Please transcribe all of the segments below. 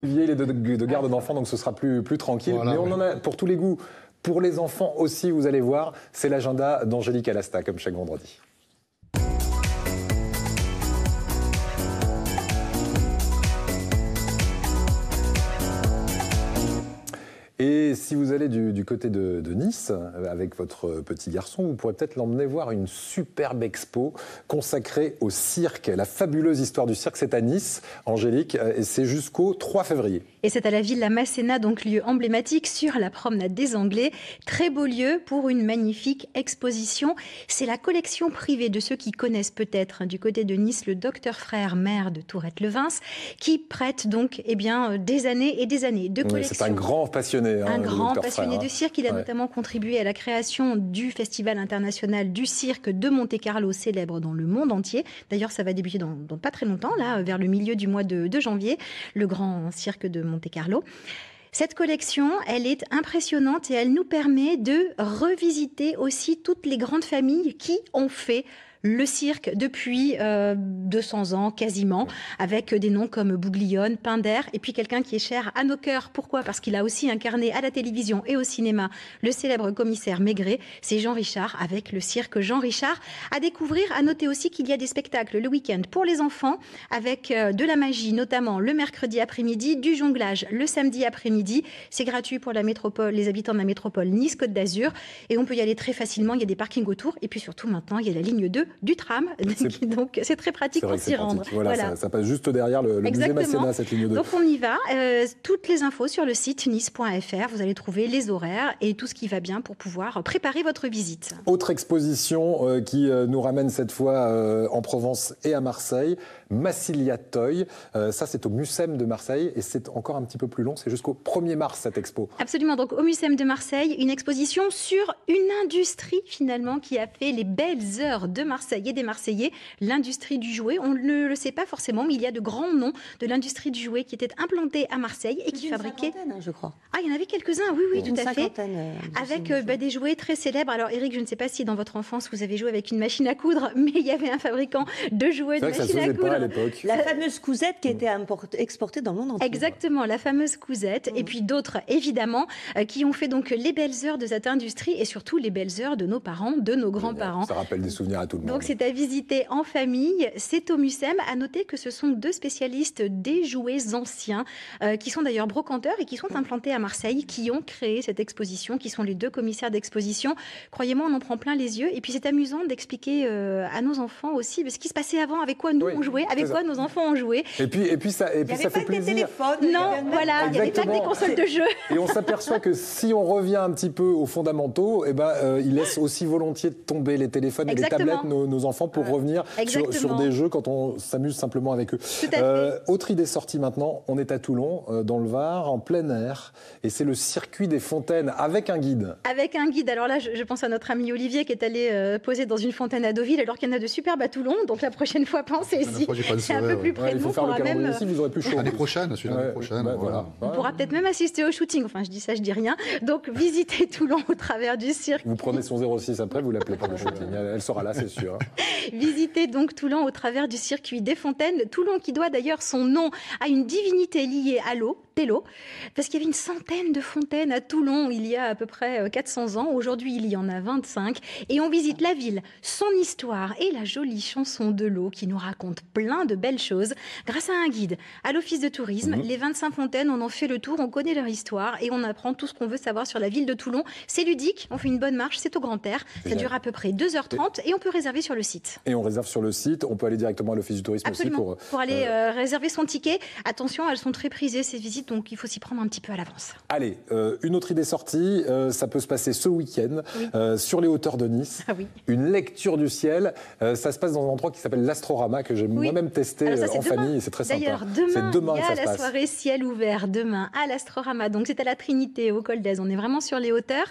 Il est de garde d'enfants, donc ce sera plus tranquille. Voilà, mais on en a pour tous les goûts. Pour les enfants aussi, vous allez voir, c'est l'agenda d'Angélique Alasta, comme chaque vendredi. Et si vous allez du côté de Nice, avec votre petit garçon, vous pourrez peut-être l'emmener voir une superbe expo consacrée au cirque. La fabuleuse histoire du cirque, c'est à Nice, Angélique, et c'est jusqu'au 3 février. Et c'est à la Villa Masséna, donc lieu emblématique sur la promenade des Anglais. Très beau lieu pour une magnifique exposition. C'est la collection privée de ceux qui connaissent peut-être du côté de Nice le docteur Frère, maire de Tourette-Levins, qui prête donc des années et des années de collection. C'est un grand passionné. Un grand passionné Frère, de cirque. Il a notamment contribué à la création du Festival international du cirque de Monte-Carlo, célèbre dans le monde entier. D'ailleurs, ça va débuter dans pas très longtemps, là, vers le milieu du mois de janvier, le grand cirque de Monte-Carlo. Cette collection, elle est impressionnante et elle nous permet de revisiter aussi toutes les grandes familles qui ont fait le cirque depuis 200 ans quasiment, avec des noms comme Bouglione, Pinder, et puis quelqu'un qui est cher à nos cœurs. Pourquoi ? Parce qu'il a aussi incarné à la télévision et au cinéma le célèbre commissaire Maigret. C'est Jean Richard avec le cirque Jean Richard. À découvrir, à noter aussi qu'il y a des spectacles le week-end pour les enfants, avec de la magie, notamment le mercredi après-midi, du jonglage le samedi après-midi. C'est gratuit pour la métropole, les habitants de la métropole Nice-Côte d'Azur. Et on peut y aller très facilement, il y a des parkings autour. Et puis surtout maintenant, il y a la ligne 2 du tram, donc c'est très pratique pour s'y rendre. Voilà. Ça passe juste derrière le musée Masséna, cette ligne 2. Donc on y va. Toutes les infos sur le site nice.fr. Vous allez trouver les horaires et tout ce qui va bien pour pouvoir préparer votre visite. Autre exposition qui nous ramène cette fois en Provence et à Marseille, Massilia Toy. Ça, c'est au Mucem de Marseille et c'est encore un petit peu plus long. C'est jusqu'au 1er mars, cette expo. Absolument. Donc au Mucem de Marseille, une exposition sur une industrie finalement qui a fait les belles heures de Marseille et des Marseillais, l'industrie du jouet. On ne le sait pas forcément, mais il y a de grands noms de l'industrie du jouet qui étaient implantés à Marseille et qui fabriquaient... je crois. Ah, il y en avait quelques-uns, oui, tout à fait. Avec des jouets très célèbres. Alors Eric, je ne sais pas si dans votre enfance vous avez joué avec une machine à coudre, mais il y avait un fabricant de jouets de machine à coudre. Pas à l'époque. La fameuse cousette qui était exportée dans le monde entier. Exactement, la fameuse cousette. Et puis d'autres, évidemment, qui ont fait donc les belles heures de cette industrie et surtout les belles heures de nos parents, de nos grands-parents. Ça rappelle des souvenirs à tout le monde. Donc c'est à visiter en famille, c'est au Mucem. À noter que ce sont deux spécialistes des jouets anciens, qui sont d'ailleurs brocanteurs et qui sont implantés à Marseille, qui ont créé cette exposition, qui sont les deux commissaires d'exposition. Croyez-moi, on en prend plein les yeux. Et puis c'est amusant d'expliquer à nos enfants aussi ce qui se passait avant, avec quoi nous on jouait, avec quoi nos enfants ont joué. Et puis ça fait plaisir. Il n'y avait pas des téléphones. Non, voilà, il n'y avait pas que des consoles de jeux. Et on s'aperçoit que si on revient un petit peu aux fondamentaux, ils laissent aussi volontiers tomber les téléphones et les tablettes nos enfants pour revenir sur des jeux quand on s'amuse simplement avec eux. Autre idée sortie maintenant, on est à Toulon, dans le Var, en plein air, et c'est le circuit des fontaines avec un guide. Avec un guide. Alors là, je pense à notre ami Olivier qui est allé poser dans une fontaine à Deauville, alors qu'il y en a de superbes à Toulon. Donc la prochaine fois, pensez-y. C'est un peu plus près de nous. Il faut faire le calendrier ici, vous aurez plus chaud. L'année prochaine, voilà. On pourra peut-être même assister au shooting. Enfin, je dis ça, je dis rien. Donc visitez Toulon au travers du cirque. Vous prenez son 06 après, vous l'appelez pour le shooting. Elle sera là, c'est sûr. Visitez donc Toulon au travers du circuit des fontaines. Toulon qui doit d'ailleurs son nom à une divinité liée à l'eau, Télo, parce qu'il y avait une centaine de fontaines à Toulon il y a à peu près 400 ans. Aujourd'hui, il y en a 25. Et on visite la ville, son histoire et la jolie chanson de l'eau qui nous raconte plein de belles choses grâce à un guide. À l'office de tourisme, les 25 fontaines, on en fait le tour, on connaît leur histoire et on apprend tout ce qu'on veut savoir sur la ville de Toulon. C'est ludique, on fait une bonne marche, c'est au grand air. Ça dure à peu près 2h30 et on peut réserver sur le site. Et on réserve sur le site, on peut aller directement à l'office du tourisme aussi pour aller réserver son ticket. Attention, elles sont très prisées ces visites, donc il faut s'y prendre un petit peu à l'avance. Allez, une autre idée sortie, ça peut se passer ce week-end sur les hauteurs de Nice. Une lecture du ciel, ça se passe dans un endroit qui s'appelle l'Astrorama, que j'ai moi-même testé en famille, et c'est très sympa. D'ailleurs, demain il y a la soirée ciel ouvert, demain à l'Astrorama, donc c'est à la Trinité, au Col d'Aise, on est vraiment sur les hauteurs,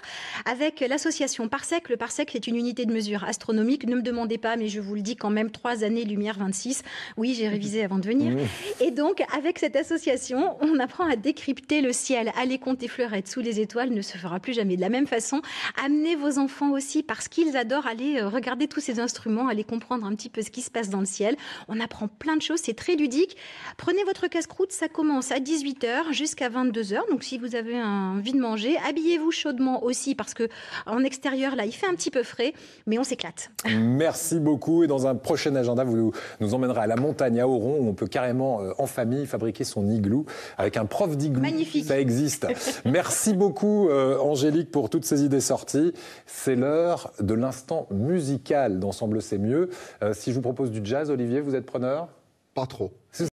avec l'association Parsec. Le Parsec, c'est une unité de mesure astronomique, ne me demandez demandez pas, mais je vous le dis quand même, 3 années, lumière 26. Oui, j'ai révisé avant de venir. Et donc, avec cette association, on apprend à décrypter le ciel. Aller compter fleurettes sous les étoiles ne se fera plus jamais de la même façon. Amenez vos enfants aussi, parce qu'ils adorent aller regarder tous ces instruments, aller comprendre un petit peu ce qui se passe dans le ciel. On apprend plein de choses, c'est très ludique. Prenez votre casse-croûte, ça commence à 18h jusqu'à 22h. Donc, si vous avez envie de manger, habillez-vous chaudement aussi, parce que en extérieur, là, il fait un petit peu frais, mais on s'éclate. Merci beaucoup. Et dans un prochain agenda, vous nous emmènerez à la montagne, à Oron, où on peut carrément, en famille, fabriquer son igloo avec un prof d'igloo. Magnifique. Ça existe. Merci beaucoup, Angélique, pour toutes ces idées sorties. C'est l'heure de l'instant musical d'Ensemble C'est Mieux. Si je vous propose du jazz, Olivier, vous êtes preneur ? Pas trop.